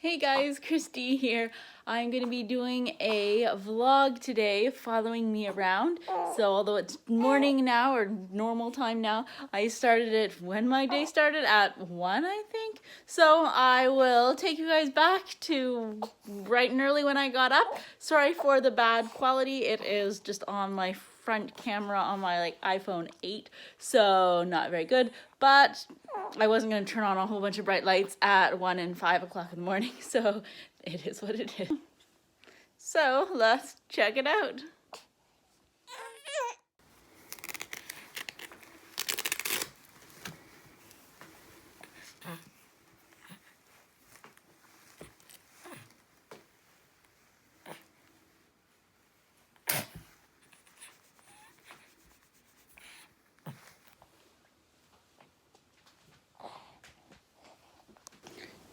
Hey guys, Christy here. I'm going to be doing a vlog today following me around. So although it's morning now or normal time now, I started it when my day started at 1 I think. So I will take you guys back to bright and early when I got up. Sorry for the bad quality. It is just on my front camera on my iPhone 8, so not very good, but I wasn't going to turn on a whole bunch of bright lights at 1 and 5 o'clock in the morning, so it is what it is. So let's check it out.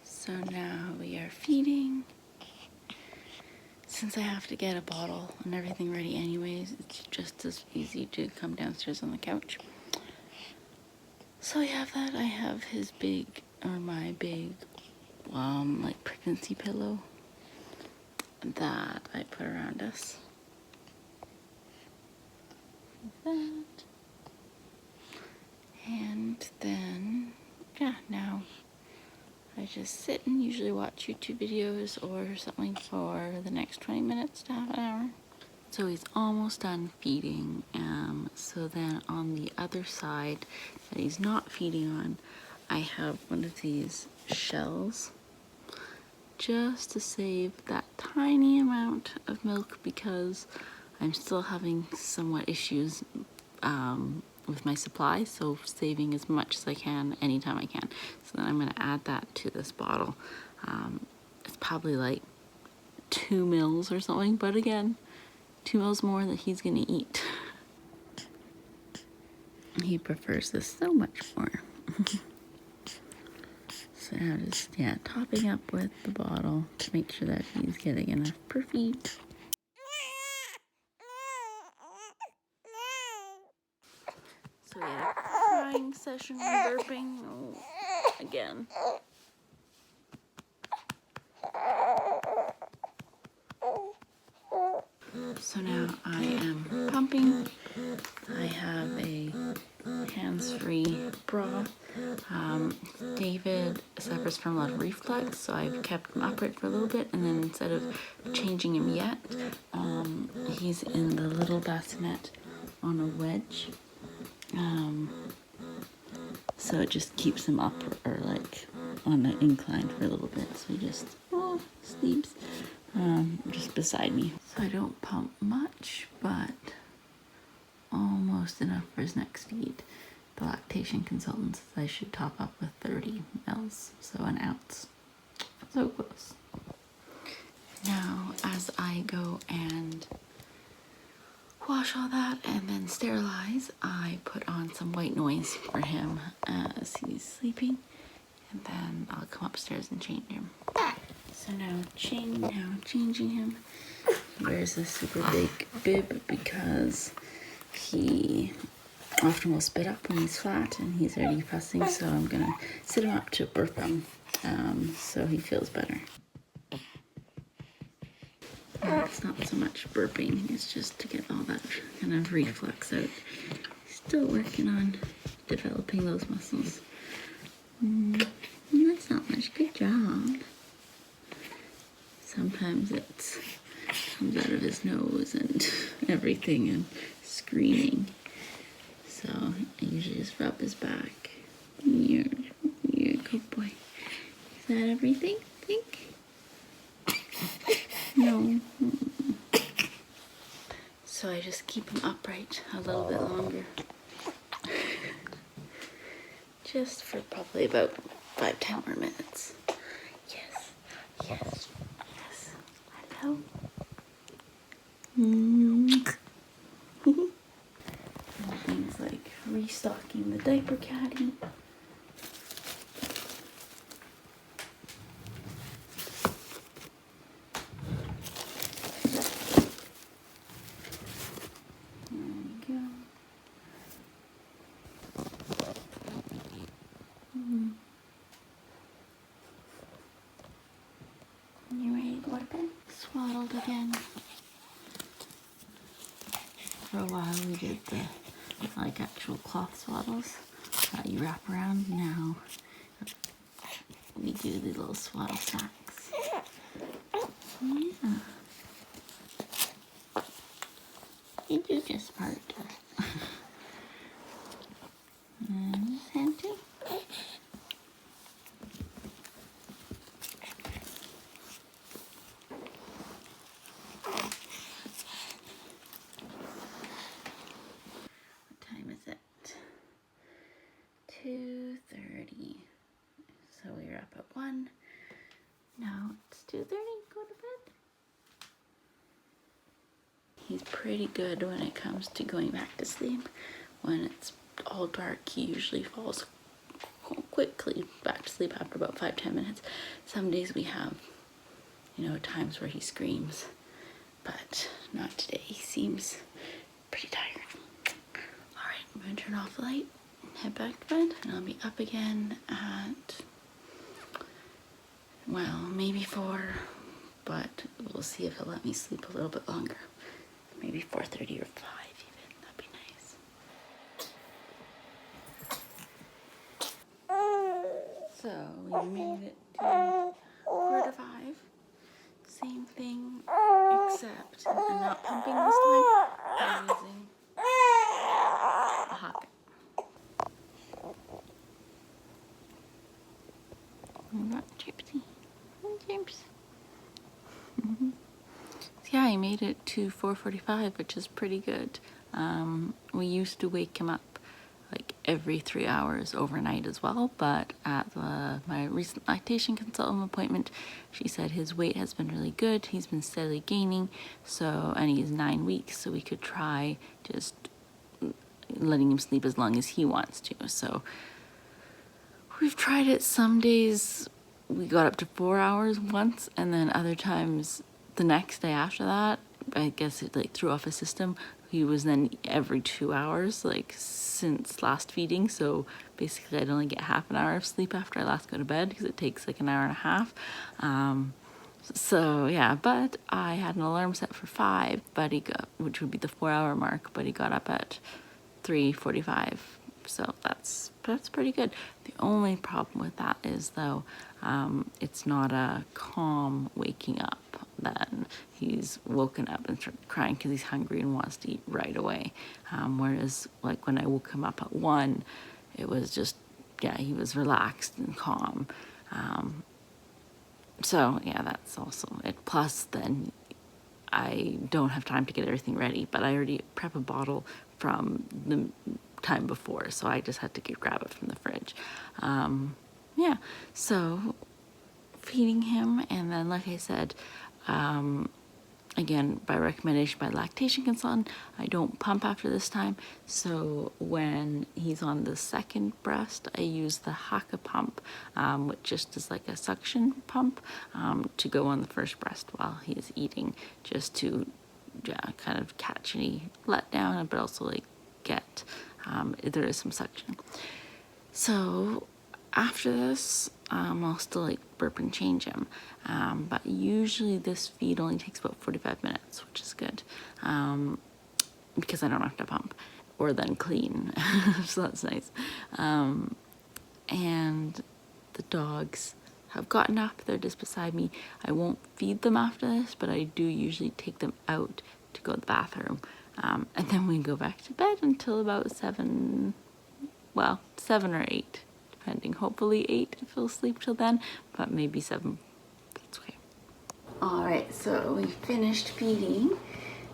So now we are feeding. Since I have to get a bottle and everything ready anyways, it's just as easy to come downstairs on the couch. So I have that. I have his my big pregnancy pillow that I put around us. That. And then, now I just sit and usually watch YouTube videos or something for the next 20 minutes to half an hour. So he's almost done feeding. So then on the other side that he's not feeding on, I have one of these shells just to save that tiny amount of milk because I'm still having somewhat issues with my supply, so saving as much as I can anytime I can. So then I'm going to add that to this bottle. It's probably like 2 mils or something, but again, 2 mils more that he's going to eat. He prefers this so much more. So now just, topping up with the bottle to make sure that he's getting enough per feed. So we had a crying session, burping, again. So now I am pumping. I have a hands-free bra. David suffers from a lot of reflux, so I've kept him upright for a little bit, and then instead of changing him yet, he's in the little bassinet on a wedge. So it just keeps him up or on an incline for a little bit. So he just sleeps just beside me. So I don't pump much, but almost enough for his next feed. The lactation consultant says I should top up with 30 mils, so an ounce. So close. Now, as I go and wash all that and then sterilize, I put on some white noise for him as he's sleeping, and then I'll come upstairs and change him. So now changing him. He wears this super big bib because he often will spit up when he's flat and he's already fussing, so I'm gonna sit him up to burp him so he feels better. It's not so much burping, it's just to get all that kind of reflux out. Still working on developing those muscles. That's not much. Good job. Sometimes it comes out of his nose and everything and screaming. So I usually just rub his back. You're a good boy. Is that everything? Think? No. So I just keep him upright a little bit longer. Just for probably about 5-10 more minutes. Yes. Yes. Yes. Hello. Things like restocking the diaper caddy. Swaddled again. For a while we did the like actual cloth swaddles that you wrap around. Now we do the little swaddle sacks. Yeah. You do just part. And this hand too. What time is it? 2:30. So we wrap at 1. Now it's 2:30. Go to bed. He's pretty good when it comes to going back to sleep. When it's all dark, he usually falls quickly back to sleep after about 5-10 minutes. Some days we have, times where he screams, but not today. He seems pretty tired. All right, I'm gonna turn off the light, head back to bed, and I'll be up again at, well, maybe 4, but we'll see if he'll let me sleep a little bit longer. Maybe 4:30 or 5 even. That'd be nice. So we made it to 4:45. Same thing, except I'm not pumping this time. I'm using a hocket. We got Gypsy. James. Yeah, I made it to 4:45, which is pretty good. We used to wake him up like every 3 hours overnight as well, but at my recent lactation consultant appointment, she said his weight has been really good. He's been steadily gaining, and he's 9 weeks, so we could try just letting him sleep as long as he wants to. So we've tried it. Some days we got up to 4 hours once, and then other times the next day after that, I guess it like threw off his system. He was then every 2 hours, like since last feeding. So basically I'd only get half an hour of sleep after I last go to bed because it takes like an hour and a half. So yeah, but I had an alarm set for 5, but which would be the 4-hour mark, but he got up at 3:45. So that's pretty good. The only problem with that is though, it's not a calm waking up. Then he's woken up and started crying because he's hungry and wants to eat right away. Whereas like when I woke him up at 1, it was just, he was relaxed and calm. So yeah, that's also it. Plus then I don't have time to get everything ready, but I already prep a bottle from the time before, so I just had to grab it from the fridge. Yeah, so feeding him, and then like I said, again, by recommendation by lactation consultant, I don't pump after this time. So when he's on the second breast, I use the Haka pump, which just is like a suction pump, to go on the first breast while he is eating, just to kind of catch any letdown, but also like get, there is some suction. So after this, I'll still like burp and change him, but usually this feed only takes about 45 minutes, which is good, because I don't have to pump or then clean, so that's nice. And the dogs have gotten up, they're just beside me. I won't feed them after this, but I do usually take them out to go to the bathroom, and then we go back to bed until about 7 or 8. Depending, hopefully 8 if he'll sleep till then, but maybe 7, that's okay. All right, so we finished feeding,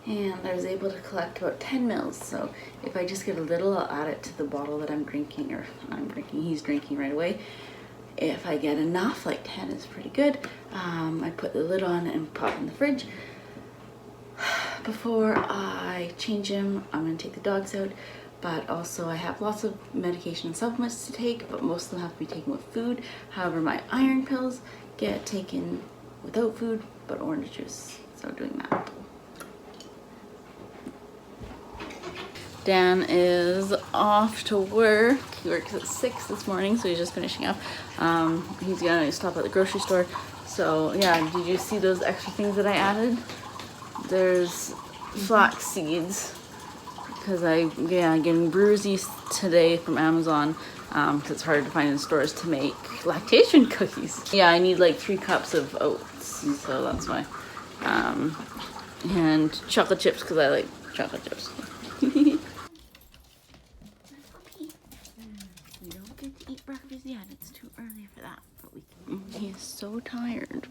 and I was able to collect about 10 mils. So if I just get a little, I'll add it to the bottle that I'm drinking, or he's drinking right away. If I get enough, like 10 is pretty good, I put the lid on and pop in the fridge. Before I change him, I'm gonna take the dogs out. But also I have lots of medication and supplements to take, but most of them have to be taken with food. However, my iron pills get taken without food, but orange juice. So doing that. Dan is off to work. He works at 6 this morning, so he's just finishing up. He's gonna stop at the grocery store, So yeah, did you see those extra things that I added? There's flax seeds, because getting Bruisies today from Amazon, because it's hard to find in stores to make lactation cookies. Yeah, I need like 3 cups of oats, so that's why. And chocolate chips, because I like chocolate chips. We don't get to eat breakfast yet, it's too early for that, but we can. He is so tired.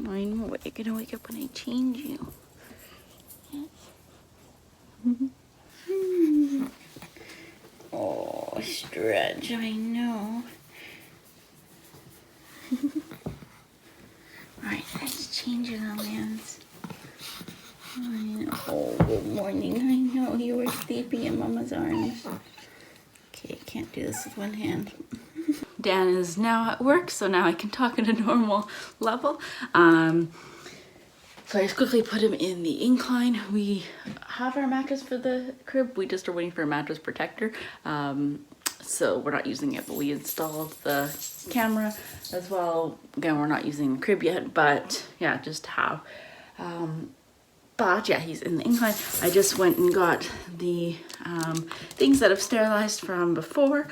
I know, but you're gonna wake up when I change you. Yes. Oh, stretch, I know. Alright, let's change your little hands. Oh, good morning. I know you were sleeping in Mama's arms. Okay, I can't do this with one hand. Dan is now at work, so now I can talk at a normal level. So I just quickly put him in the incline. We have our mattress for the crib. We just are waiting for a mattress protector. So we're not using it, but we installed the camera as well. Again, we're not using the crib yet, but yeah, just how. But yeah, he's in the incline. I just went and got the things that I've sterilized from before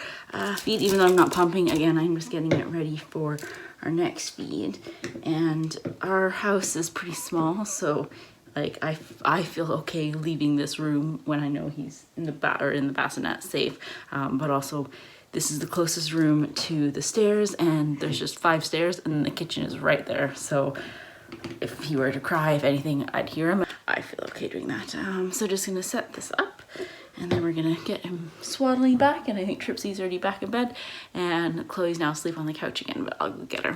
feed, even though I'm not pumping. Again, I'm just getting it ready for our next feed. And our house is pretty small, so like I feel okay leaving this room when I know he's in the bassinet safe. But also, this is the closest room to the stairs, and there's just 5 stairs, and the kitchen is right there. So if he were to cry, if anything, I'd hear him. I feel okay doing that. So just gonna set this up, and then we're gonna get him swaddling back, and I think Tripsy's already back in bed, and Chloe's now asleep on the couch again, but I'll go get her.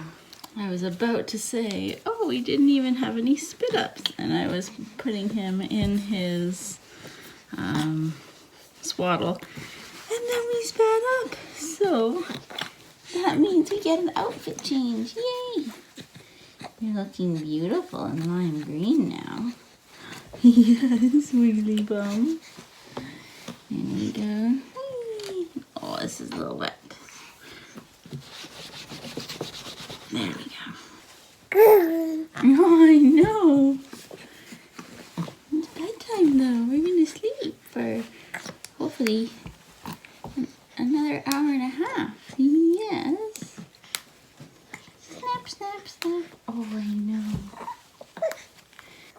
I was about to say, oh, we didn't even have any spit ups, and I was putting him in his swaddle, and then we spat up. So that means we get an outfit change. Yay! You're looking beautiful in lime green now. Yes, wiggly bum. There we go. Oh, this is a little wet. There we go. Oh, I know. It's bedtime though. We're gonna sleep for hopefully another hour and a half. Yes. Snap, snap, snap. Oh, I know.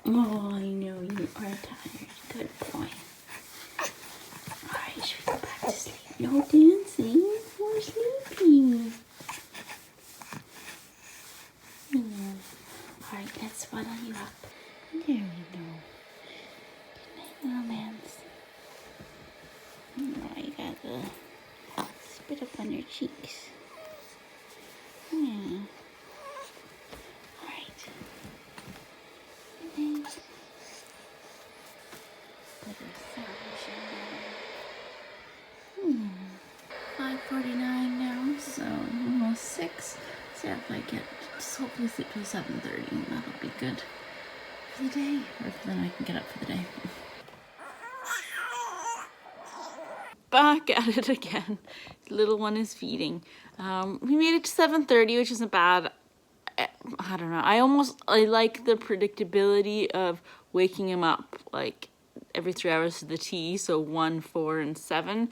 Oh, I know you are tired. Good boy. Alright, should we go back to sleep? No dancing. We're sleeping. Alright, let's swaddle you up. There we go. Good night, little mans. Oh, you got the spit up on your cheeks. Yeah. Alright. Good night. Better sound. 5:49 now, so almost 6. So if I get just hopefully sleep till 7:30, that'll be good for the day, or then I can get up for the day. Back at it again. The little one is feeding. We made it to 7:30, which isn't bad. I don't know. I like the predictability of waking him up like every 3 hours to the T, so 1, 4, and 7.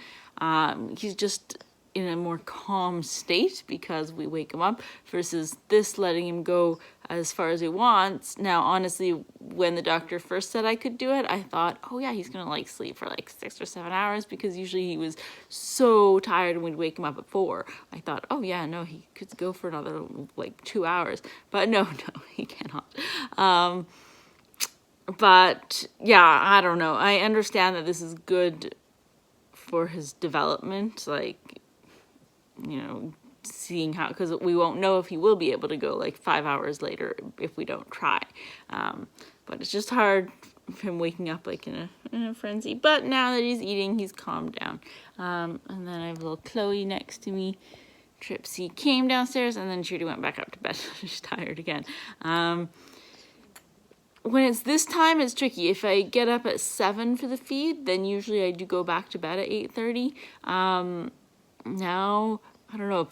He's just in a more calm state because we wake him up, versus this letting him go as far as he wants. Now, honestly, when the doctor first said I could do it, I thought, oh yeah, he's gonna like sleep for like 6 or 7 hours, because usually he was so tired and we'd wake him up at 4. I thought, oh yeah, no, he could go for another like 2 hours, but no, he cannot. But yeah, I don't know. I understand that this is good for his development, like, you know, seeing how, because we won't know if he will be able to go like 5 hours later if we don't try. But it's just hard for him waking up like in a frenzy. But now that he's eating, he's calmed down. And then I have little Chloe next to me. Tripsy came downstairs, and then Trudy went back up to bed. She's tired again. When it's this time, it's tricky. If I get up at 7 for the feed, then usually I do go back to bed at 8:30. Now, I don't know,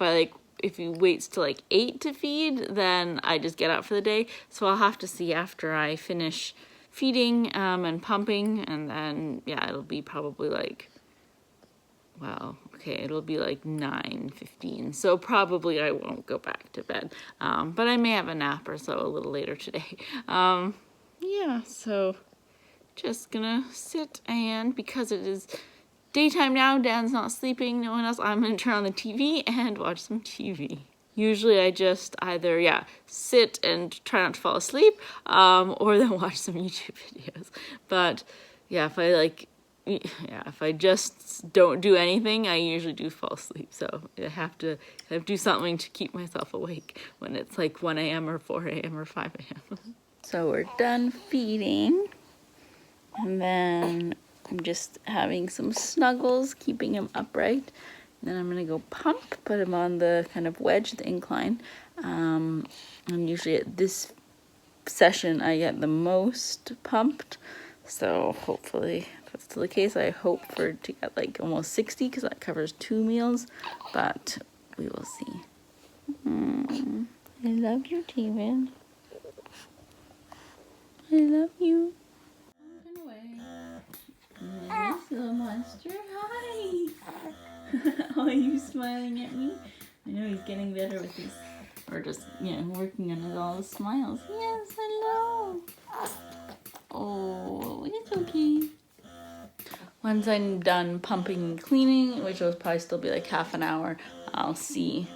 if he waits till like 8 to feed, then I just get up for the day. So I'll have to see after I finish feeding and pumping, and then yeah, it'll be probably like, well, okay, it'll be like 9:15. So probably I won't go back to bed, but I may have a nap or so a little later today. Yeah, so just gonna sit, and because it is daytime now, Dan's not sleeping, no one else, I'm gonna turn on the TV and watch some TV. Usually I just either, yeah, sit and try not to fall asleep, or then watch some YouTube videos. But yeah, if I just don't do anything, I usually do fall asleep. So I have to do something to keep myself awake when it's like 1 a.m. or 4 a.m. or 5 a.m. So we're done feeding, and then I'm just having some snuggles, keeping him upright. Then I'm gonna go pump, put him on the kind of wedge, the incline. And usually at this session I get the most pumped. So hopefully, if that's still the case, I hope to get like almost 60, because that covers 2 meals, but we will see. I love you, David. I love you. Run away. Nice little monster. Hi. Oh, are you smiling at me? I know he's getting better with his, or just, you know, working on all the smiles. Yes, hello. Oh, it's okay. Once I'm done pumping and cleaning, which will probably still be like half an hour, I'll see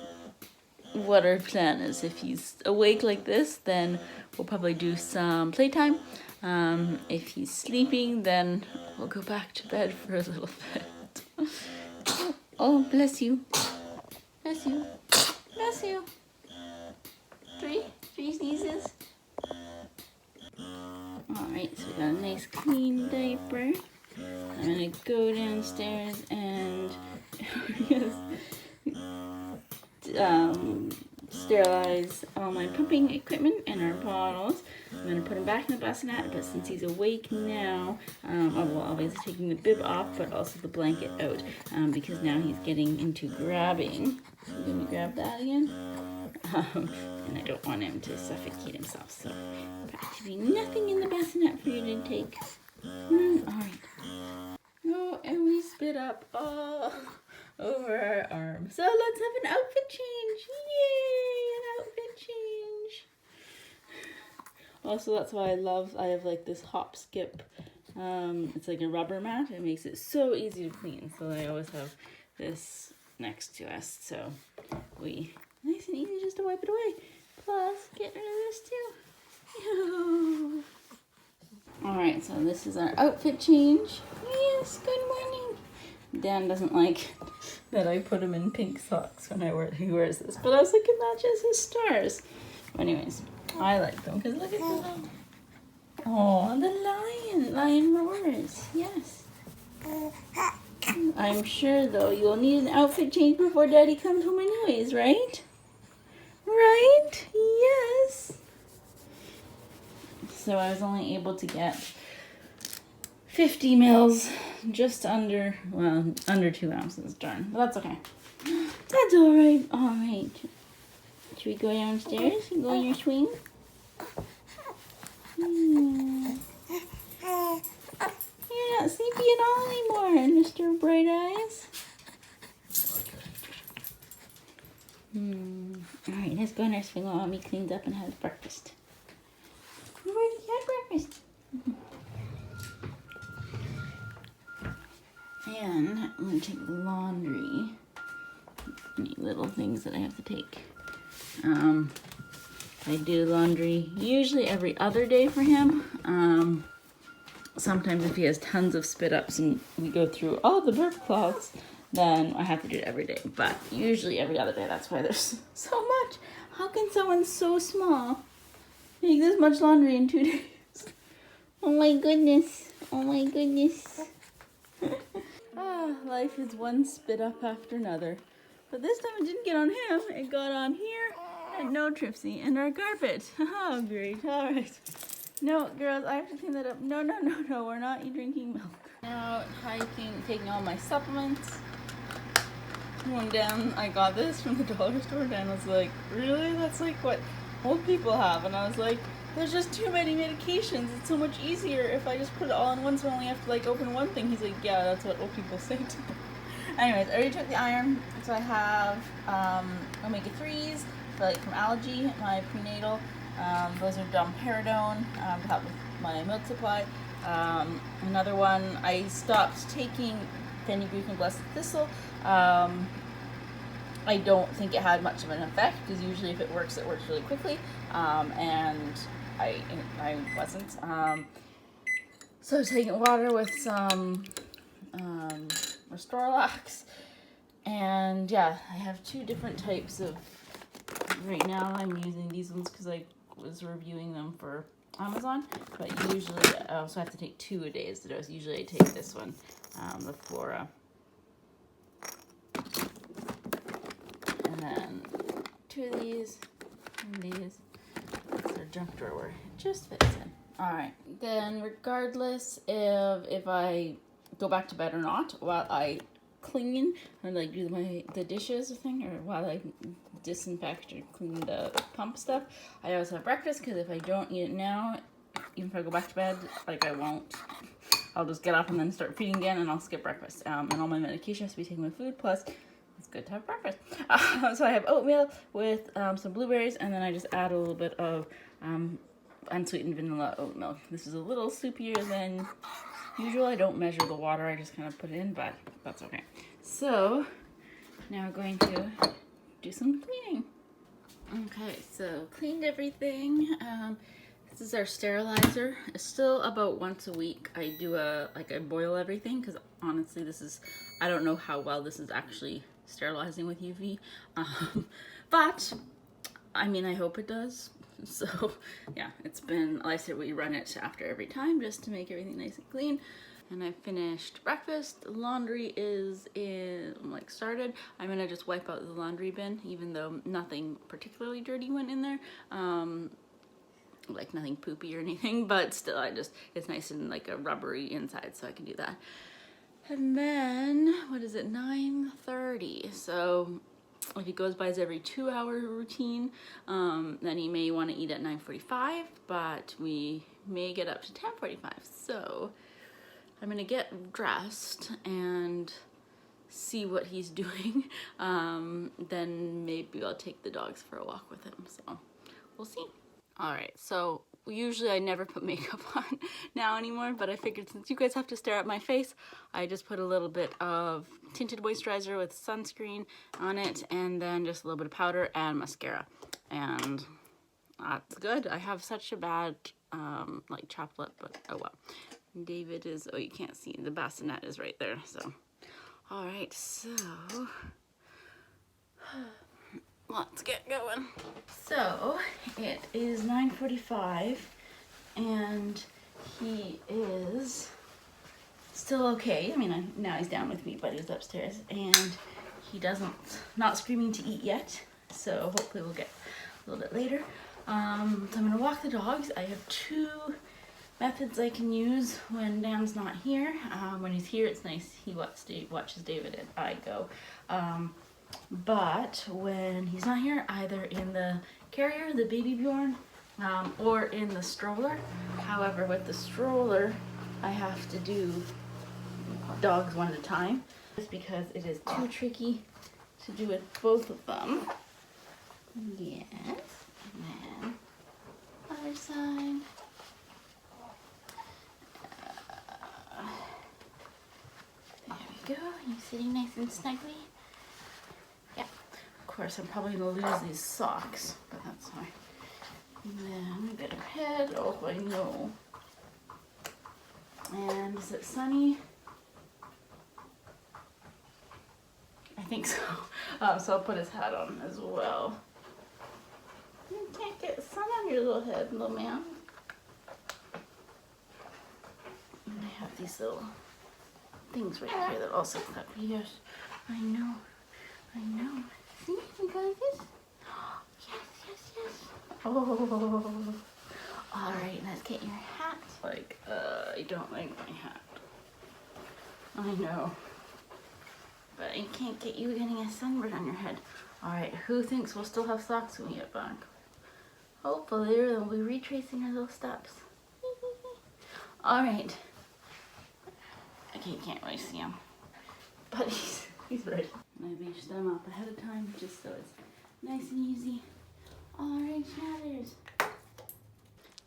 what our plan is. If he's awake like this, then we'll probably do some playtime. If he's sleeping, then we'll go back to bed for a little bit. Oh, bless you. Bless you. Bless you. Three sneezes. Alright, so we got a nice clean diaper. I'm gonna go downstairs and sterilize all my pumping equipment and our bottles. I'm gonna put him back in the bassinet, but since he's awake now, I will obviously taking the bib off, but also the blanket out, because now he's getting into grabbing. So I'm gonna grab that again. And I don't want him to suffocate himself, so there should be nothing in the bassinet for you to take. Alright. Oh, and we spit up all over our arms. So let's have an outfit change. Yay, an outfit change. Also, that's why I have like this hop skip. It's like a rubber mat. It makes it so easy to clean. So I always have this next to us. So nice and easy just to wipe it away. Plus, get rid of this too. Alright, so this is our outfit change. Yes, good morning. Dan doesn't like that I put him in pink socks when he wears this, but I was like, it matches his stars. Anyways, I like them because look at the oh, the lion roars. Yes. I'm sure though you'll need an outfit change before Daddy comes home anyways, right? Right? Yes. So I was only able to get 50 mils, just under 2 ounces, darn. But that's okay. That's alright. Alright. Should we go downstairs and go on your swing? You're not sleepy at all anymore, Mr. Bright Eyes. Alright, let's go on our swing while Mommy cleans up and has breakfast. We've already had breakfast. And I'm going to take the laundry. Any little things that I have to take. I do laundry usually every other day for him. Sometimes if he has tons of spit ups and we go through all the burp cloths, then I have to do it every day. But usually every other day. That's why there's so much. How can someone so small make this much laundry in 2 days? Oh my goodness. Oh my goodness. Life is one spit up after another. But this time it didn't get on him. It got on here and no Tripsy and our carpet. Oh, great. All right. No, girls, I have to clean that up. No. We're not drinking milk. Now hiking, taking all my supplements. When Dan, I got this from the dollar store, Dan was like, really? That's like what old people have. And I was like, there's just too many medications. It's so much easier if I just put it all in one so I only have to like open one thing. He's like, yeah, that's what old people say to me. Anyways, I already took the iron. So I have omega-3s for like from allergy, my prenatal. Those are domperidone to help with my milk supply. Another one, I stopped taking fenugreek and blessed thistle. I don't think it had much of an effect because usually if it works really quickly. And I wasn't. So I was taking water with some Restoralax. And yeah, I have 2 different types of, right now I'm using these ones because I was reviewing them for Amazon, but usually I also have to take 2 a day as the dose. Usually I take this one, the Flora. And then 2 of these, and these. It's a junk drawer where it just fits in. Alright, then regardless if I go back to bed or not, while I clean and like do the dishes thing, or while I disinfect or clean the pump stuff, I always have breakfast, because if I don't eat it now, even if I go back to bed, like I won't, I'll just get up and then start feeding again, and I'll skip breakfast. And all my medication has to be taken with food, plus it's good to have breakfast. So I have oatmeal with some blueberries, and then I just add a little bit of unsweetened vanilla oat milk. This is a little soupier than usual. I don't measure the water, I just kind of put it in, but that's okay. So now we're going to do some cleaning. Okay, so cleaned everything. This is our sterilizer. It's still about once a week. I do I boil everything, because honestly I don't know how well this is actually sterilizing with UV. But I mean, I hope it does. So yeah, it's been, like I said, we run it after every time just to make everything nice and clean. And I finished breakfast. Laundry is started. I'm gonna just wipe out the laundry bin, even though nothing particularly dirty went in there. Like nothing poopy or anything, but still it's nice and like a rubbery inside, so I can do that. And then, what is it, 9:30. So if he goes by his every 2-hour routine, then he may want to eat at 9:45, but we may get up to 10:45. So I'm gonna get dressed and see what he's doing. Then maybe I'll take the dogs for a walk with him. So we'll see. All right, so usually I never put makeup on now anymore, but I figured since you guys have to stare at my face, I just put a little bit of tinted moisturizer with sunscreen on it, and then just a little bit of powder and mascara. And that's good. I have such a bad like chapped lip, but oh well. David is, oh, you can't see, the bassinet is right there, so. All right, so let's get going. So it is 9:45 and he is still okay. I mean, now he's down with me, but he's upstairs, and he not screaming to eat yet, so hopefully we'll get a little bit later. So I'm gonna walk the dogs. I have 2 methods I can use when Dan's not here. When he's here, it's nice, he watches David and I go. But when he's not here, either in the carrier, the baby Bjorn, or in the stroller. However, with the stroller, I have to do dogs one at a time, just because it is too tricky to do with both of them. Yes, and then other side. There we go. You sitting nice and snugly? Yeah. Of course, I'm probably gonna lose these socks, but that's fine. And then a bit of head. Oh, I know. And is it sunny? I think so. So I'll put his hat on as well. You can't get sun on your little head, little man. And I have these little things right here that also clip. Yes, I know. I know. See, you got this? Yes, yes, yes. Oh. All right, let's get your hat. I don't like my hat. I know. but I can't get you getting a sunburn on your head. Alright, who thinks we'll still have socks when we get back? Hopefully we'll be retracing our little steps. Alright. Okay, you can't really see him. But he's ready. I beached them up ahead of time just so it's nice and easy. Alright, shatters.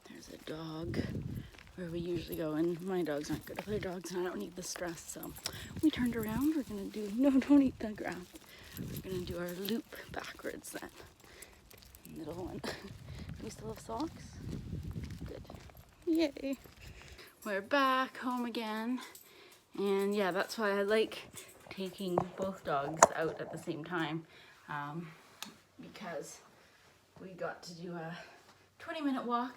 There's a dog where we usually go, and my dogs aren't good with other dogs and I don't need the stress, so we turned around. We're gonna do, no, don't eat the ground. We're gonna do our loop backwards then. Middle one. Do we still have socks? Good. Yay. We're back home again. And yeah, that's why I like taking both dogs out at the same time. Because we got to do a 20-minute walk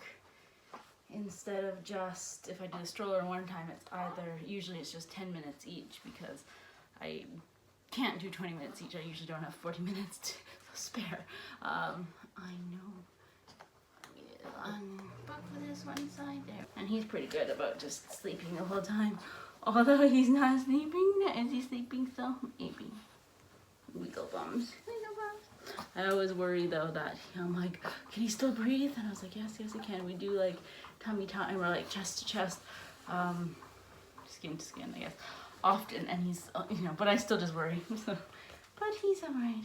instead of just, if I do the stroller one time, it's either, usually it's just 10 minutes each because I can't do 20 minutes each. I usually don't have 40 minutes to spare. I know. Unbook for this one side there. And he's pretty good about just sleeping the whole time. Although he's not sleeping. Is he sleeping still? Maybe. Wiggle bums. Wiggle bums. I always worry though that I'm like, can he still breathe? And I was like, yes, he can. We do like tummy time or like chest to chest, skin to skin, I guess, often. And he's, you know, but I still just worry. So, but he's alright.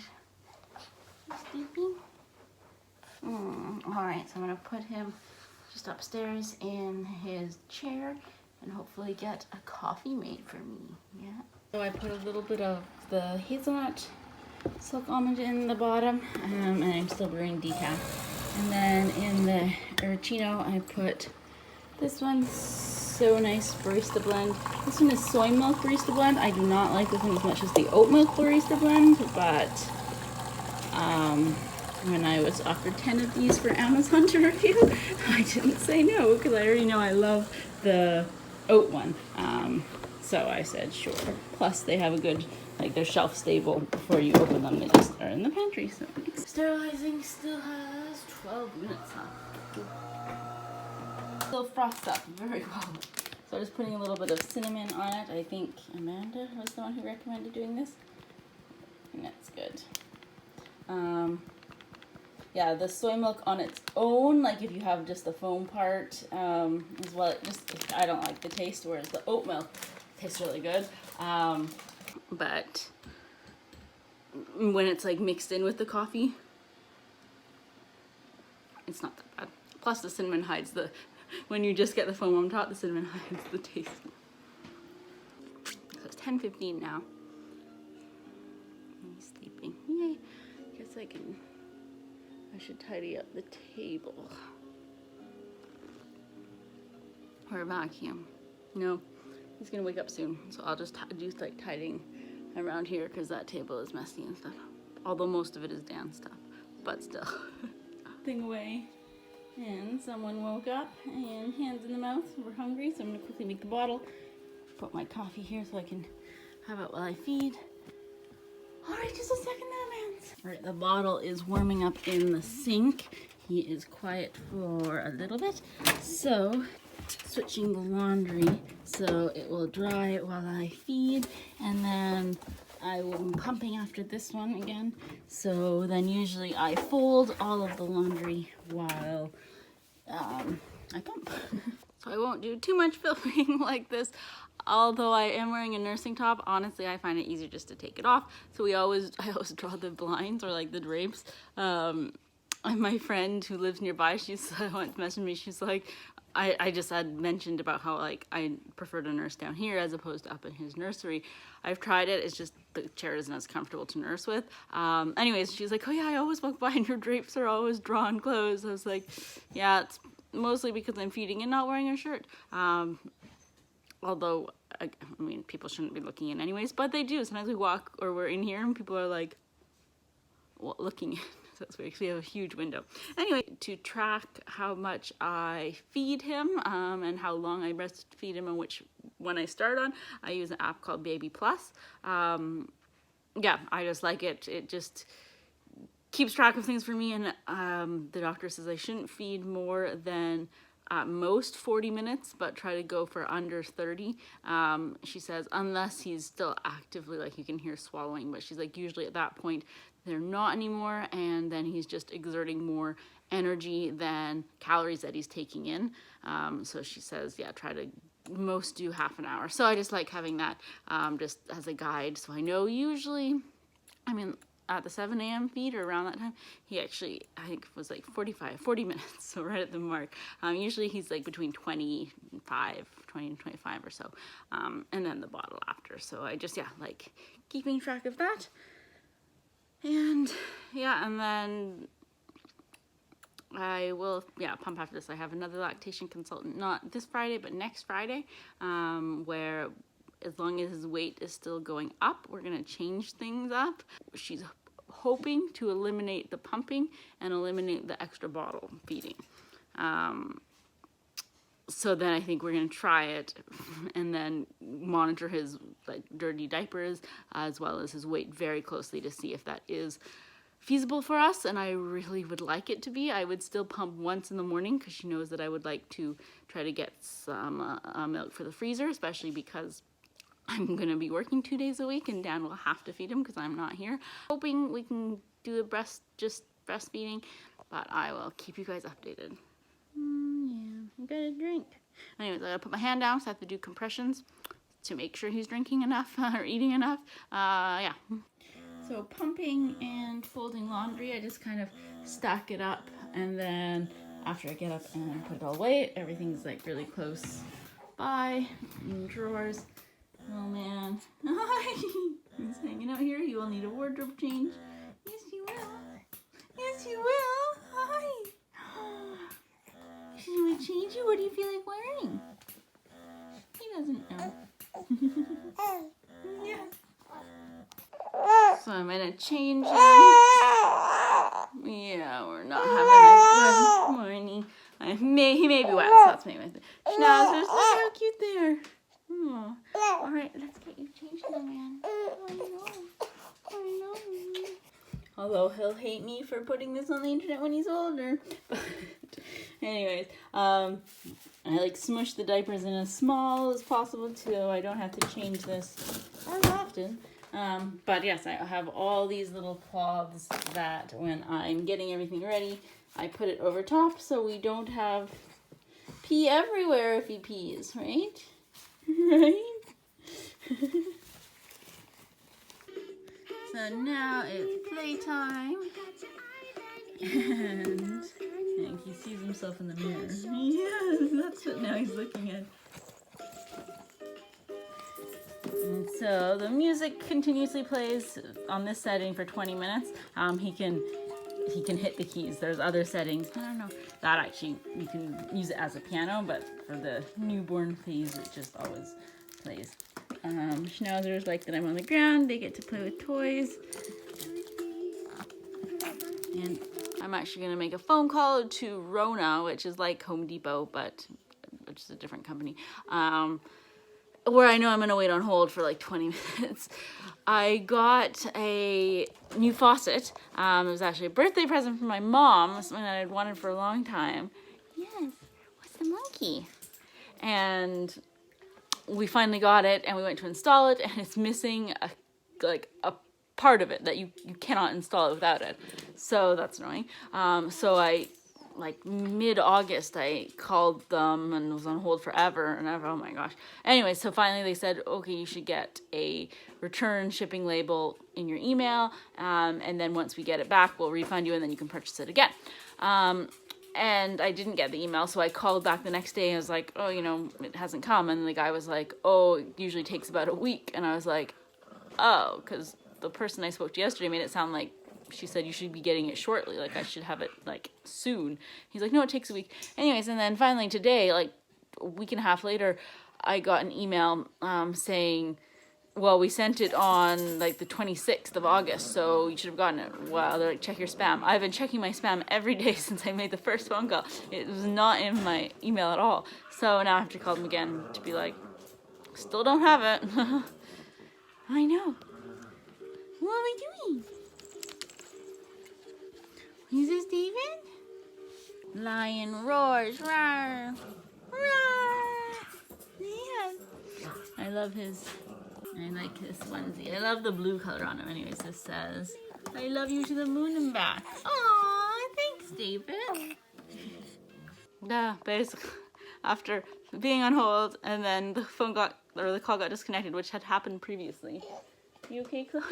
He's sleeping. Alright, so I'm gonna put him just upstairs in his chair and hopefully get a coffee made for me. Yeah. So I put a little bit of the hazelnut silk almond in the bottom, and I'm still brewing decaf. And then in the Arachino, I put this one, so nice barista blend. This one is soy milk barista blend. I do not like this one as much as the oat milk barista blend, but when I was offered 10 of these for Amazon to review, I didn't say no because I already know I love the oat one. So I said sure. Plus they have a good, like they're shelf stable. Before you open them, they just are in the pantry. So sterilizing still has 12 minutes left. Still frosts up very well. So I'm just putting a little bit of cinnamon on it. I think Amanda was the one who recommended doing this. And that's good. Yeah, the soy milk on its own, like if you have just the foam part, as well, it just, I don't like the taste, whereas the oat milk tastes really good. But when it's like mixed in with the coffee, it's not that bad. Plus the cinnamon hides the, when you just get the foam on top, the cinnamon hides the taste. So it's 10:15 now. He's sleeping. Yay. Guess I should tidy up the table. Or a vacuum. No, he's gonna wake up soon, so I'll just do like tidying around here because that table is messy and stuff. Although most of it is Dan's stuff, but still. Thing away. And someone woke up and hands in the mouth. We're hungry, so I'm gonna quickly make the bottle. Put my coffee here so I can have it while I feed. Alright, just a second now, man. Alright, the bottle is warming up in the sink. He is quiet for a little bit. So, switching the laundry so it will dry while I feed. And then I will be pumping after this one again. So then usually I fold all of the laundry while I pump. So I won't do too much filming like this. Although I am wearing a nursing top, honestly, I find it easier just to take it off. So I always draw the blinds or like the drapes. And my friend who lives nearby, she's once messaged me. She's like, I just had mentioned about how like I prefer to nurse down here as opposed to up in his nursery. I've tried it. It's just the chair isn't as comfortable to nurse with. Anyways, she's like, oh yeah, I always walk by and your drapes are always drawn close. I was like, yeah, it's mostly because I'm feeding and not wearing a shirt. Although, I mean, people shouldn't be looking in anyways, but they do. Sometimes we walk or we're in here and people are like, well, looking in. So that's weird because we have a huge window. Anyway, to track how much I feed him and how long I breastfeed him and which one I start on, I use an app called Baby Plus. Yeah, I just like it. It just keeps track of things for me, and the doctor says I shouldn't feed more than at most 40 minutes, but try to go for under 30. She says, unless he's still actively, like you can hear swallowing, but she's like, usually at that point, they're not anymore, and then he's just exerting more energy than calories that he's taking in. So she says, yeah, try to most do half an hour. So I just like having that just as a guide. So I know usually, I mean, at the 7 a.m. feed or around that time, he actually, I think, was like 40 minutes, so right at the mark. Usually he's like between 20 and 25 or so, and then the bottle after. So I just, yeah, like keeping track of that. And yeah, and then I will, yeah, pump after this. I have another lactation consultant, not this Friday, but next Friday, where as long as his weight is still going up, we're going to change things up. She's hoping to eliminate the pumping and eliminate the extra bottle feeding. So then I think we're going to try it and then monitor his like dirty diapers as well as his weight very closely to see if that is feasible for us, and I really would like it to be. I would still pump once in the morning because she knows that I would like to try to get some milk for the freezer, especially because I'm going to be working 2 days a week and Dan will have to feed him because I'm not here. Hoping we can do just breastfeeding, but I will keep you guys updated. Yeah, I got a drink. Anyways, I gotta put my hand down, so I have to do compressions to make sure he's drinking enough or eating enough. Yeah. So pumping and folding laundry, I just kind of stack it up, and then after I get up and put it all away, everything's like really close by in drawers. Oh man, he's hanging out here. You will need a wardrobe change. Yes, you will. Yes, you will. Hi. Should we change you? What do you feel like wearing? He doesn't know. Yeah. So I'm gonna change him. Yeah, we're not having a good morning. He may be wet, so that's maybe my thing. Schnauzers, look how cute they are. Oh. All right, let's get you changed now, man. I know. Although he'll hate me for putting this on the internet when he's older. But anyways, I like smush the diapers in as small as possible so I don't have to change this as often. But yes, I have all these little cloths that when I'm getting everything ready, I put it over top so we don't have pee everywhere if he pees, right? Right? So now it's playtime. And I think he sees himself in the mirror. Yes, that's what now he's looking at. And so the music continuously plays on this setting for 20 minutes. He can hit the keys. There's other settings. I don't know. That actually, you can use it as a piano, but for the newborn phase, it just always plays. Schnauzers like that I'm on the ground. They get to play with toys. And I'm actually going to make a phone call to Rona, which is like Home Depot, but which is a different company. Where I know I'm going to wait on hold for like 20 minutes. I got a new faucet. It was actually a birthday present from my mom, something that I'd wanted for a long time. Yes, what's the monkey? And we finally got it, and we went to install it, and it's missing a part of it that you cannot install it without it. So that's annoying. So I, like mid-August, I called them and was on hold forever and ever. Oh my gosh. Anyway, so finally they said, okay, you should get a return shipping label in your email, and then once we get it back, we'll refund you, and then you can purchase it again. And I didn't get the email, so I called back the next day and I was like, oh, it hasn't come. And the guy was like, oh, it usually takes about a week. And I was like, oh, because the person I spoke to yesterday made it sound like she said you should be getting it shortly, like I should have it like soon. He's like, no, it takes a week. Anyways, and then finally today, like a week and a half later, I got an email saying, well, we sent it on like the 26th of August, so you should have gotten it. Wow, they're like, check your spam. I've been checking my spam every day since I made the first phone call. It was not in my email at all. So now I have to call them again to be like, still don't have it. I know. What are we doing? Is this David? Lion roars, roar, roar. Yes. I love his, I like his onesie. I love the blue color on him. Anyways, this says, I love you to the moon and back. Aw, thanks, David. Yeah, basically, after being on hold and then the call got disconnected, which had happened previously. You okay, Chloe?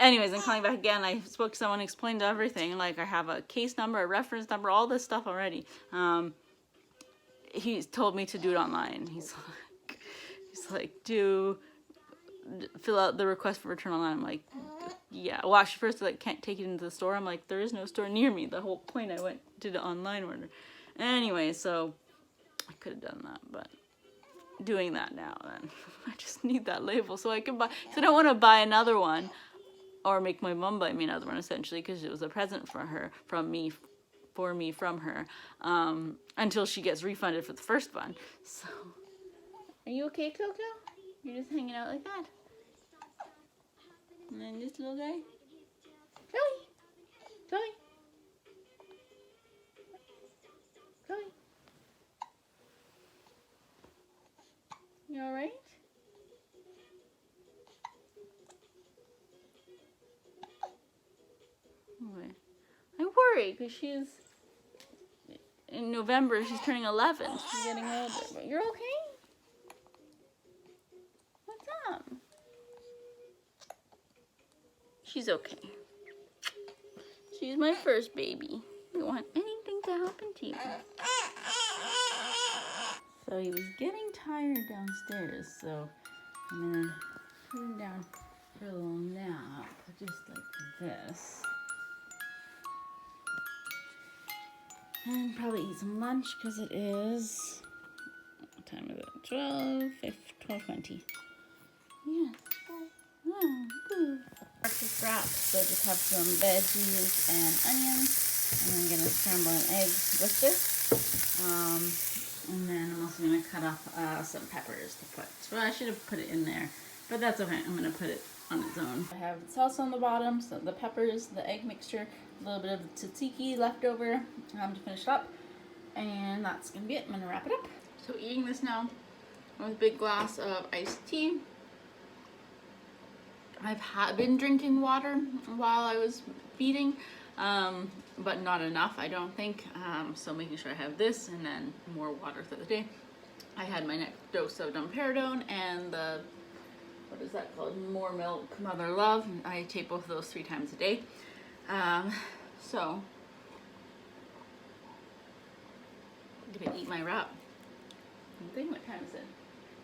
Anyways, I'm calling back again. I spoke to someone, explained everything. Like, I have a case number, a reference number, all this stuff already. He told me to do it online. He's like, fill out the request for return online. I'm like, yeah. Well, actually, first, like, can't take it into the store. I'm like, there is no store near me. The whole point, I did an online order. Anyway, so I could have done that, but doing that now, then I just need that label so I can buy. Because I don't want to buy another one. Or make my mom buy me another one, essentially, because it was a present for her, from her, until she gets refunded for the first one. So, are you okay, Coco? You're just hanging out like that. And then this little guy, Chloe. You all right? I worry because she's in November. She's turning 11. She's getting older. But you're okay? What's up? She's okay. She's my first baby. I don't want anything to happen to you. So he was getting tired downstairs. So I'm gonna put him down for a little nap, just like this. And probably eat some lunch because it is, what time is it? 12:20. Yeah. Oh, good. Breakfast wrap, so just have some veggies and onions. And I'm going to scramble an egg with this. And then I'm also going to cut off some peppers to put. Well, I should have put it in there, but that's okay. I'm going to put it on its own. I have salsa on the bottom, so the peppers, the egg mixture, a little bit of tzatziki left over to finish it up, and that's gonna be it. I'm gonna wrap it up. So eating this now with a big glass of iced tea. I've been drinking water while I was feeding, but not enough, I don't think. So making sure I have this and then more water through the day. I had my next dose of domperidone and the, what is that called? More Milk, Mother Love. I take both of those 3 times a day. So I'm gonna eat my wrap. I think, what time is it?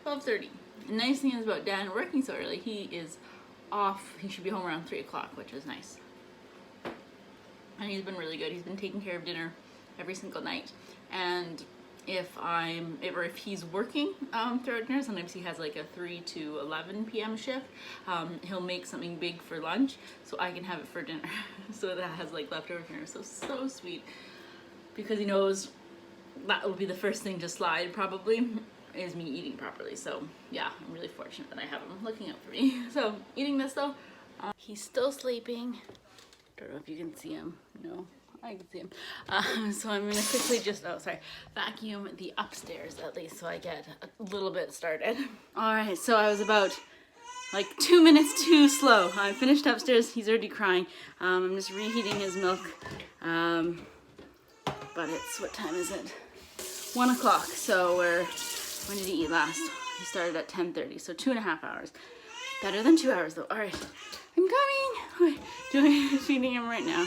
12:30. The nice thing is about Dan working so early, he is off. He should be home around 3 o'clock, which is nice. And he's been really good. He's been taking care of dinner every single night. And if he's working throughout dinner, sometimes he has like a 3 to 11 p.m. shift. He'll make something big for lunch so I can have it for dinner. So that has like leftover dinner. So sweet, because he knows that will be the first thing to slide probably, is me eating properly. So yeah, I'm really fortunate that I have him looking out for me. So eating this though, he's still sleeping. Don't know if you can see him. No, I can see him. So I'm gonna quickly just, vacuum the upstairs at least so I get a little bit started. All right, so I was about like 2 minutes too slow. I finished upstairs, he's already crying. I'm just reheating his milk. But it's, what time is it? 1 o'clock, so when did he eat last? He started at 10:30, so 2.5 hours. Better than 2 hours though. All right, I'm coming. Feeding him right now.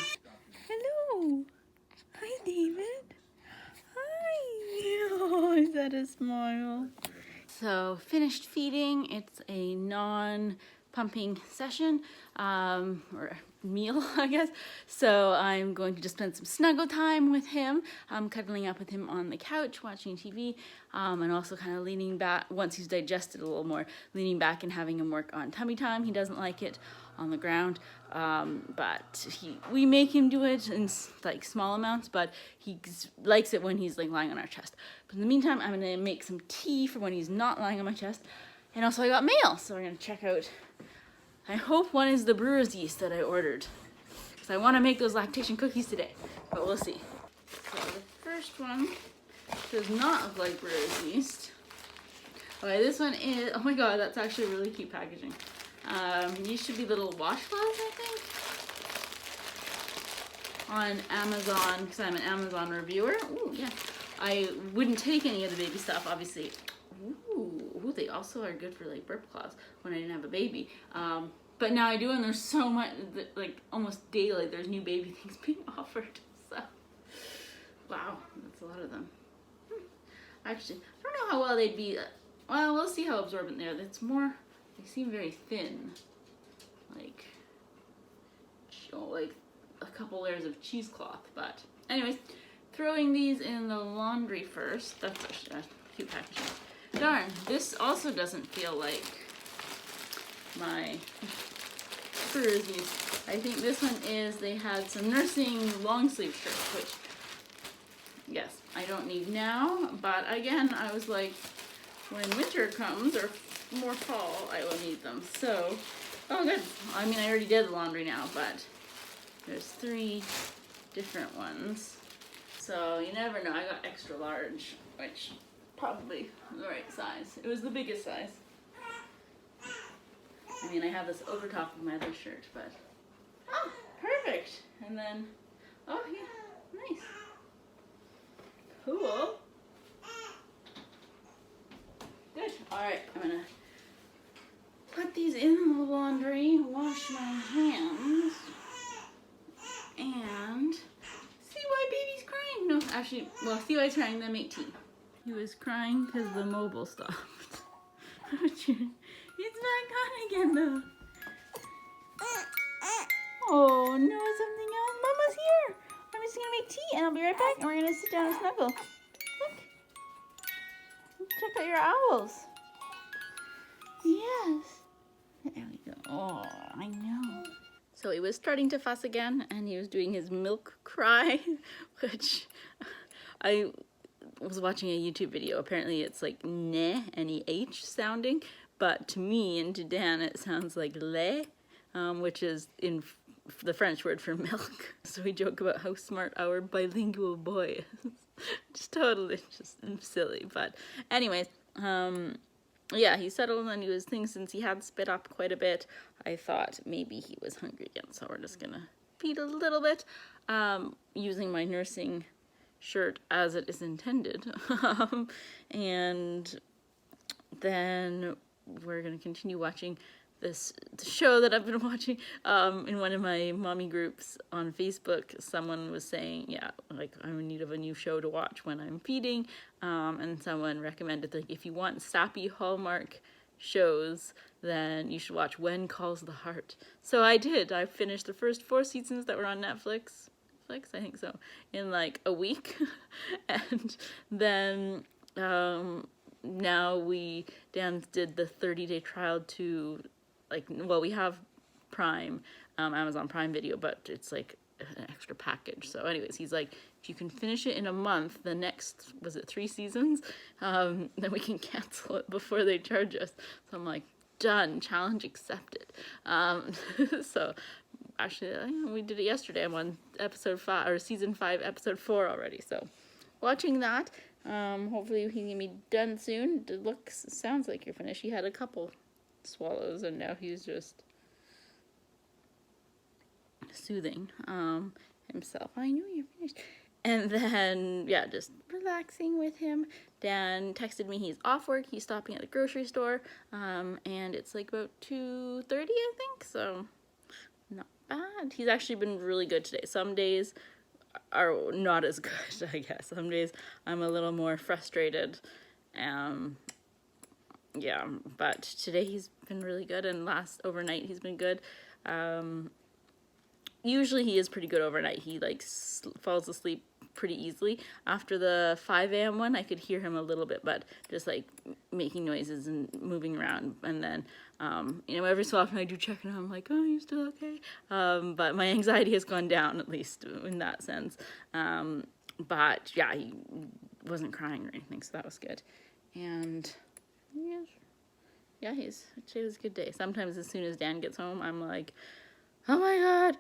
Hello. Hi, David. Hi. Oh, is that a smile? So finished feeding. It's a non-pumping session, or meal, I guess. So I'm going to just spend some snuggle time with him. I'm cuddling up with him on the couch, watching TV, and also kind of leaning back, once he's digested a little more, leaning back and having him work on tummy time. He doesn't like it on the ground, but we make him do it in like small amounts, but he likes it when he's like lying on our chest. But in the meantime, I'm gonna make some tea for when he's not lying on my chest. And also I got mail, so we're gonna check out. I hope one is the brewer's yeast that I ordered. because I want to make those lactation cookies today, but we'll see. So the first one does not look like brewer's yeast. Okay, this one is, oh my god, that's actually really cute packaging. These should be little washcloths, I think, on Amazon, because I'm an Amazon reviewer. Ooh, yeah. I wouldn't take any of the baby stuff, obviously. Ooh, they also are good for like burp cloths when I didn't have a baby. But now I do, and there's so much, like almost daily, there's new baby things being offered. So, wow, that's a lot of them. Actually, I don't know how well they'd be. Well, we'll see how absorbent they are. That's more, they seem very thin. Like a couple layers of cheesecloth. But anyways, throwing these in the laundry first. That's actually a cute packaging. Darn, this also doesn't feel like my jerseys. I think this one is, they had some nursing long sleeve shirts, which, yes, I don't need now. But again, I was like, when winter comes, or more fall, I will need them. So, oh good. I mean, I already did the laundry now, but there's 3 different ones. So you never know. I got extra large, which probably the right size. It was the biggest size. I mean, I have this over top of my other shirt, but oh, perfect. And then, oh yeah, nice, cool. Good. All right, I'm gonna put these in the laundry, wash my hands, and see why baby's crying. No, actually, well, see why he's crying, then make tea. He was crying because the mobile stopped. It's not gone again, though. Oh, no, something else. Mama's here. I'm just gonna make tea, and I'll be right back, and we're gonna sit down and snuggle. Look. Check out your owls. Yes. There we go. Oh, I know. So he was starting to fuss again, and he was doing his milk cry, which I was watching a YouTube video. Apparently it's like ne, N-E-H sounding, but to me and to Dan it sounds like le, which is in the French word for milk. So we joke about how smart our bilingual boy is. Just totally just silly. But anyways, yeah, he settled and he was thinking, since he had spit up quite a bit, I thought maybe he was hungry again. So we're just gonna feed a little bit, using my nursing shirt as it is intended. And then we're gonna continue watching this show that I've been watching. In one of my mommy groups on Facebook, someone was saying, yeah, like, I'm in need of a new show to watch when I'm feeding, and someone recommended, like, if you want sappy Hallmark shows, then you should watch When Calls the Heart. So I did. I finished the first 4 seasons that were on Netflix, I think so, in like a week. And then now Dan did the 30-day trial to, like, well, we have Prime, Amazon Prime Video, but it's like an extra package. So anyways, he's like, if you can finish it in a month, the next, was it 3 seasons? Then we can cancel it before they charge us. So I'm like, done, challenge accepted. So actually, we did it yesterday. I'm on episode 5, or season 5, episode 4 already. So watching that. Hopefully he can be done soon. It sounds like you're finished. He had a couple swallows and now he's just soothing himself. I knew you're finished. And then, yeah, just relaxing with him. Dan texted me he's off work. He's stopping at the grocery store. And it's like about 2:30, I think. So not bad. He's actually been really good today. Some days are not as good, I guess. Some days I'm a little more frustrated. Yeah, but today he's been really good, and overnight he's been good. Usually he is pretty good overnight. He like falls asleep pretty easily. After the 5 a.m. one, I could hear him a little bit, but just like making noises and moving around. And then, you know, every so often I do check and I'm like, oh, you're still okay? But my anxiety has gone down, at least in that sense. But yeah, he wasn't crying or anything, so that was good. And yeah, today was a good day. Sometimes as soon as Dan gets home, I'm like, oh my god.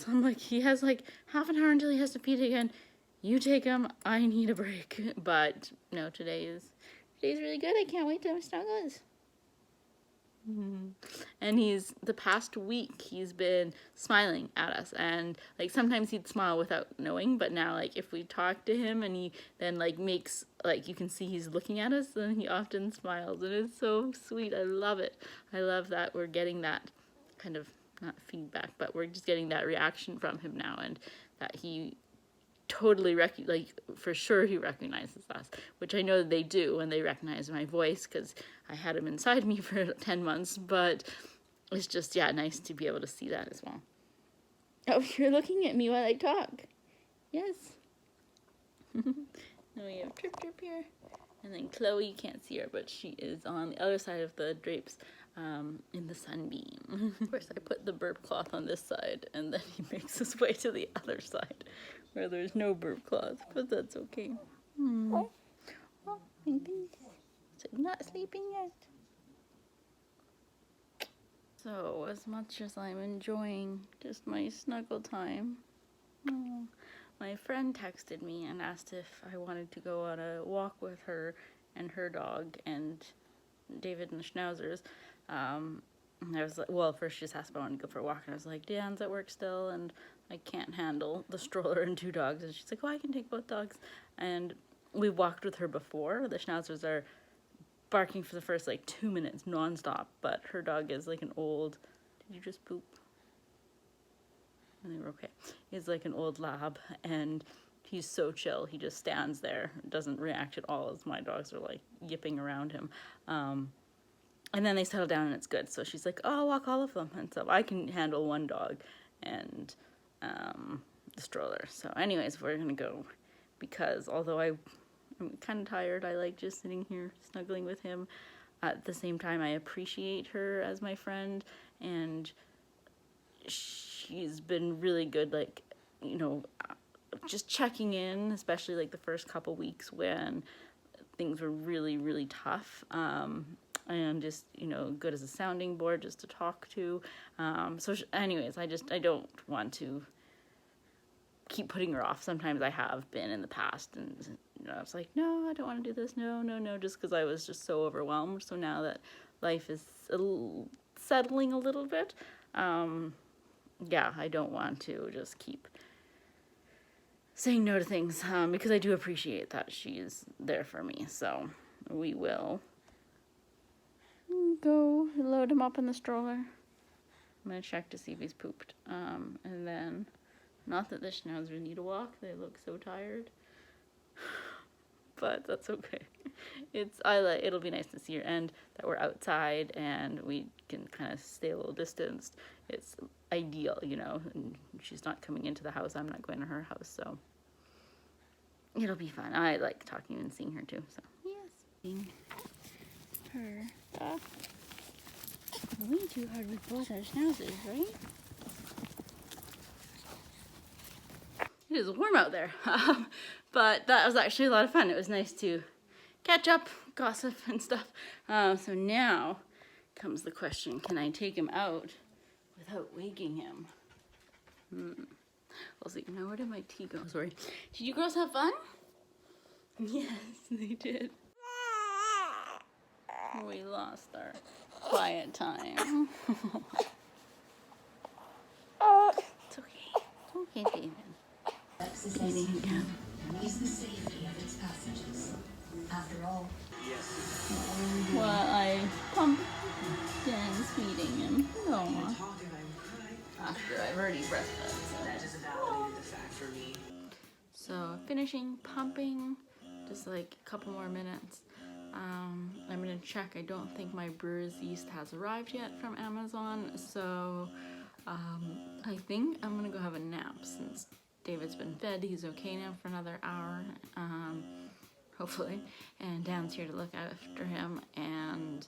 I'm like, he has like half an hour until he has to feed again. You take him, I need a break. But no, today's really good. I can't wait till my snuggles. And the past week, he's been smiling at us, and like sometimes he'd smile without knowing, but now like if we talk to him and he then like makes, like you can see he's looking at us, then he often smiles, and it's so sweet. I love it. I love that we're getting that kind of, not feedback, but we're just getting that reaction from him now, and that he totally like for sure he recognizes us, which I know that they do when they recognize my voice, because I had him inside me for 10 months, but it's just, yeah, nice to be able to see that as well. Oh, you're looking at me while I talk. Yes. Now we have Trip here, and then Chloe, you can't see her, but she is on the other side of the drapes in the sunbeam. Of course, I put the burp cloth on this side, and then he makes his way to the other side where there's no burp cloth, but that's okay. Oh, my goodness. So you're not sleeping yet. So, as much as I'm enjoying just my snuggle time, my friend texted me and asked if I wanted to go on a walk with her and her dog and David and the Schnauzers. And I was like, well, first she just asked if I wanted to go for a walk, and I was like, Dan's at work still, and I can't handle the stroller and 2 dogs. And she's like, oh, I can take both dogs. And we walked with her before. The Schnauzers are barking for the first like 2 minutes nonstop, but her dog is like an old, did you just poop? And they were okay. He's like an old lab, and he's so chill. He just stands there, doesn't react at all as my dogs are like yipping around him. And then they settle down and it's good. So she's like, oh, I'll walk all of them. And so I can handle 1 dog and the stroller. So anyways, we're going to go, because although I'm kind of tired, I like just sitting here snuggling with him. At the same time, I appreciate her as my friend, and she's been really good, like, you know, just checking in, especially like the first couple weeks when things were really, really tough. And just, you know, good as a sounding board just to talk to. So anyways, I don't want to keep putting her off. Sometimes I have been in the past, and you know, I was like, no, I don't want to do this, no, just because I was just so overwhelmed. So now that life is settling a little bit, yeah, I don't want to just keep saying no to things, because I do appreciate that she's there for me. So we will go load him up in the stroller. I'm gonna check to see if he's pooped. And then, not that the Schnauzers need a walk, they look so tired. But that's okay. It'll be nice to see her, and that we're outside and we can kind of stay a little distanced. It's ideal, you know, and she's not coming into the house, I'm not going to her house, so it'll be fun. I like talking and seeing her too, so yes. Her way too hard with both our Schnauzers, right? It is warm out there, but that was actually a lot of fun. It was nice to catch up, gossip, and stuff. So now comes the question, can I take him out without waking him? We'll see. Now, where did my tea go? Sorry. Did you girls have fun? Yes, they did. We lost our quiet time. It's okay. It's okay, David. Is the safety of its passengers. After all, Well, I pumped Dan's feeding him. Oh, after I've already breastfed. So finishing pumping, just like a couple more minutes. I'm gonna check. I don't think my brewer's yeast has arrived yet from Amazon, so I think I'm gonna go have a nap since David's been fed. He's okay now for another hour, hopefully, and Dan's here to look after him. And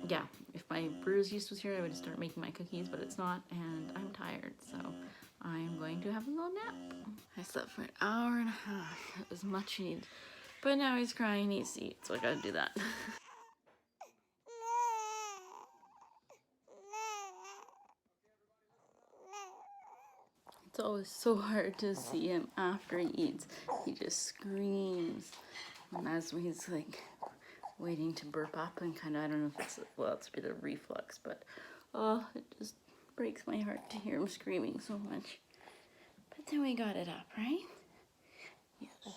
yeah, if my brewer's yeast was here, I would start making my cookies, but it's not, and I'm tired, so I am going to have a little nap. I slept for an hour and a half. That was much needed. But now he's crying, he needs to eat, so I gotta do that. It's always so hard to see him after he eats. He just screams. And as he's like waiting to burp up and kind of, I don't know if it's, well, it's a bit of reflux, but oh, it just breaks my heart to hear him screaming so much. But then we got it up, right? Yes.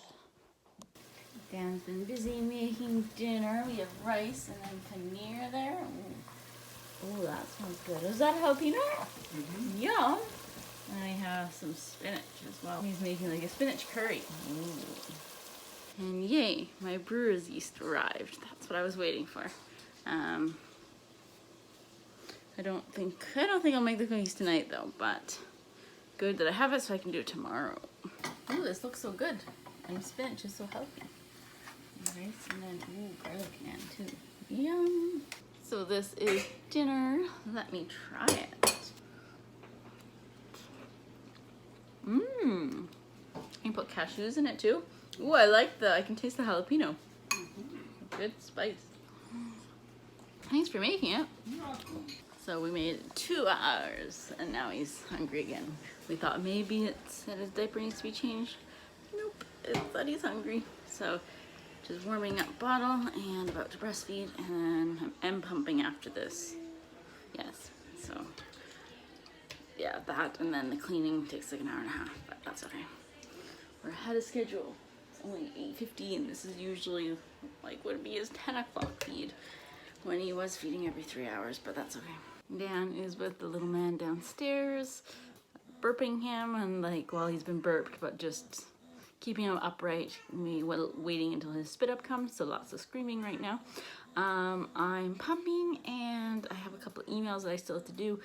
Dan's been busy making dinner. We have rice and then paneer there. Oh, that smells good. Is that jalapeno? Mm-hmm. Yum. And I have some spinach as well. He's making like a spinach curry. Ooh. And yay, my brewer's yeast arrived. That's what I was waiting for. I don't think I'll make the cookies tonight though, but good that I have it so I can do it tomorrow. Ooh, this looks so good. And spinach is so healthy. Rice and then, ooh, garlic naan too. Yum. So this is dinner. Let me try it. Mmm. You can put cashews in it too. Ooh, I can taste the jalapeno. Good spice. Thanks for making it. So we made it 2 hours and now he's hungry again. We thought maybe it's that his diaper needs to be changed. Nope, it's that he's hungry. So just warming up bottle and about to breastfeed, and then I'm pumping after this. Yes, so yeah, that and then the cleaning takes like an hour and a half, but that's okay. We're ahead of schedule. It's only 8:15. This is usually like would be his 10 o'clock feed when he was feeding every 3 hours, but that's okay. Dan is with the little man downstairs, burping him, and like while he's been burped, but just keeping him upright, waiting until his spit up comes, so lots of screaming right now. I'm pumping and I have a couple of emails that I still have to do.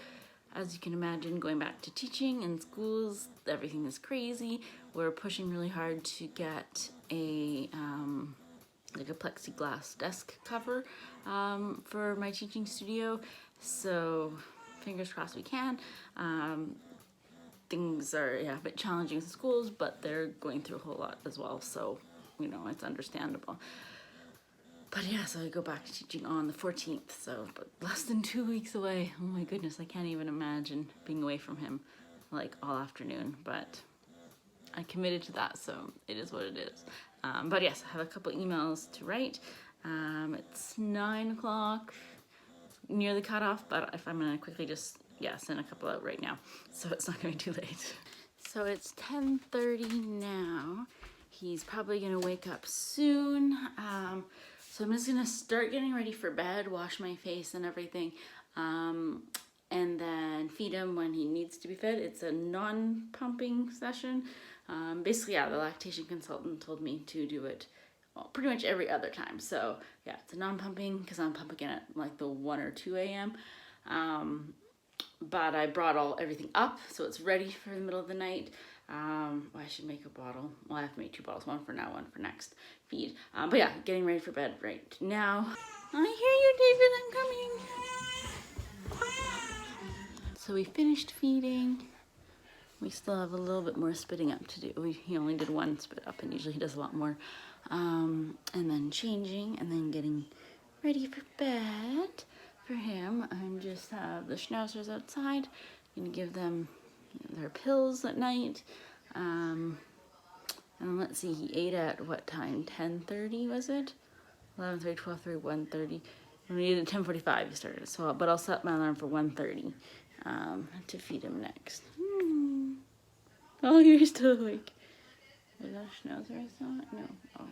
As you can imagine, going back to teaching in schools, everything is crazy. We're pushing really hard to get a like a plexiglass desk cover for my teaching studio, so fingers crossed we can. Things are a bit challenging in schools, but they're going through a whole lot as well, so you know, it's understandable. But yeah, so I go back to teaching on the 14th, so but less than 2 weeks away. Oh my goodness, I can't even imagine being away from him like all afternoon, but I committed to that, so it is what it is. But yes, I have a couple emails to write. It's 9 o'clock, near the cutoff, but if I'm gonna quickly just send a couple out right now, so it's not gonna be too late. So it's 10:30 now. He's probably gonna wake up soon. So I'm just gonna start getting ready for bed, wash my face and everything, and then feed him when he needs to be fed. It's a non-pumping session. Basically, the lactation consultant told me to do it pretty much every other time. So yeah, it's a non-pumping because I'm pumping at like the 1 or 2 a.m. But I brought everything up, so it's ready for the middle of the night. I should make a bottle. Well, I have to make 2 bottles, one for now, one for next feed. But yeah, getting ready for bed right now. I hear you, David, I'm coming. So we finished feeding. We still have a little bit more spitting up to do. He only did 1 spit up, and usually he does a lot more. And then changing, and then getting ready for bed for him. I'm just have the schnauzers outside. I'm gonna give them their pills at night. And let's see, he ate at what time? 10:30 was it? 11:30, 12:30, 1:30. When he ate at 10:45 he started. So, but I'll set my alarm for 1:30 to feed him next. Oh, you're still awake. Is that a schnauzer I saw? No. Oh,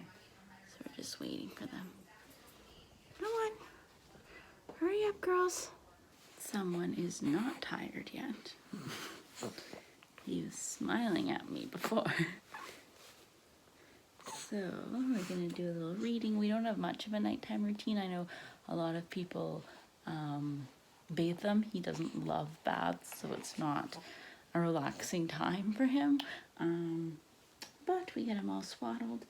so we're just waiting for them. Come on. Hurry up, girls. Someone is not tired yet. He was smiling at me before. So we're gonna do a little reading. We don't have much of a nighttime routine. I know a lot of people bathe them. He doesn't love baths, so it's not a relaxing time for him. But we get him all swaddled,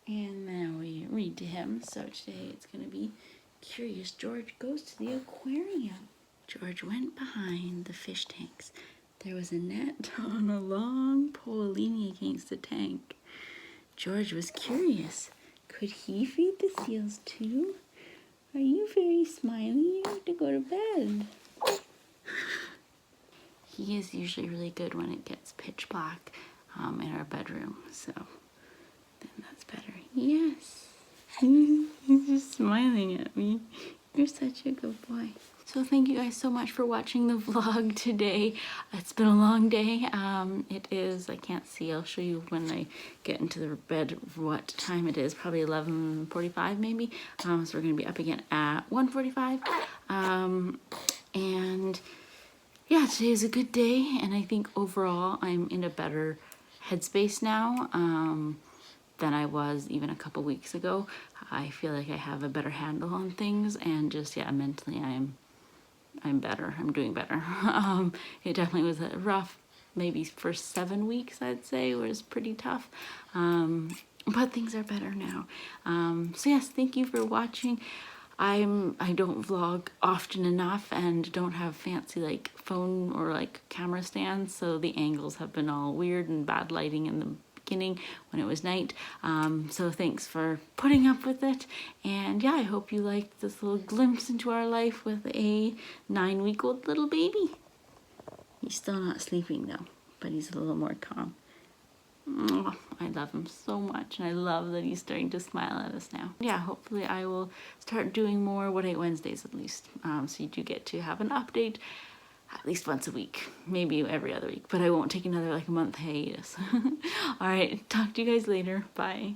and then we read to him. So today it's gonna be Curious George Goes to the Aquarium. George went behind the fish tanks. There was a net on a long pole leaning against the tank. George was curious. Could he feed the seals too? Are you very smiley? You have to go to bed. he is usually really good when it gets pitch black in our bedroom. So then that's better. Yes. He's just smiling at me. You're such a good boy. So thank you guys so much for watching the vlog today. It's been a long day. It is, I can't see, I'll show you when I get into the bed what time it is, probably 11:45 maybe. So we're gonna be up again at 1:45. And yeah, today is a good day, and I think overall I'm in a better headspace now than I was even a couple weeks ago. I feel like I have a better handle on things, and just, yeah, mentally I'm better. I'm doing better. It definitely was a rough, maybe first 7 weeks, I'd say, was pretty tough. But things are better now. So yes, thank you for watching. I don't vlog often enough and don't have fancy like phone or like camera stands, so the angles have been all weird and bad lighting in the beginning when it was night. So thanks for putting up with it, and yeah, I hope you liked this little glimpse into our life with a 9-week-old little baby. He's still not sleeping though, but he's a little more calm. Oh, I love him so much, and I love that he's starting to smile at us now. Yeah, hopefully I will start doing more What I Wednesdays at least, so you do get to have an update at least once a week, maybe every other week, but I won't take another like a month hiatus. All right, talk to you guys later. Bye.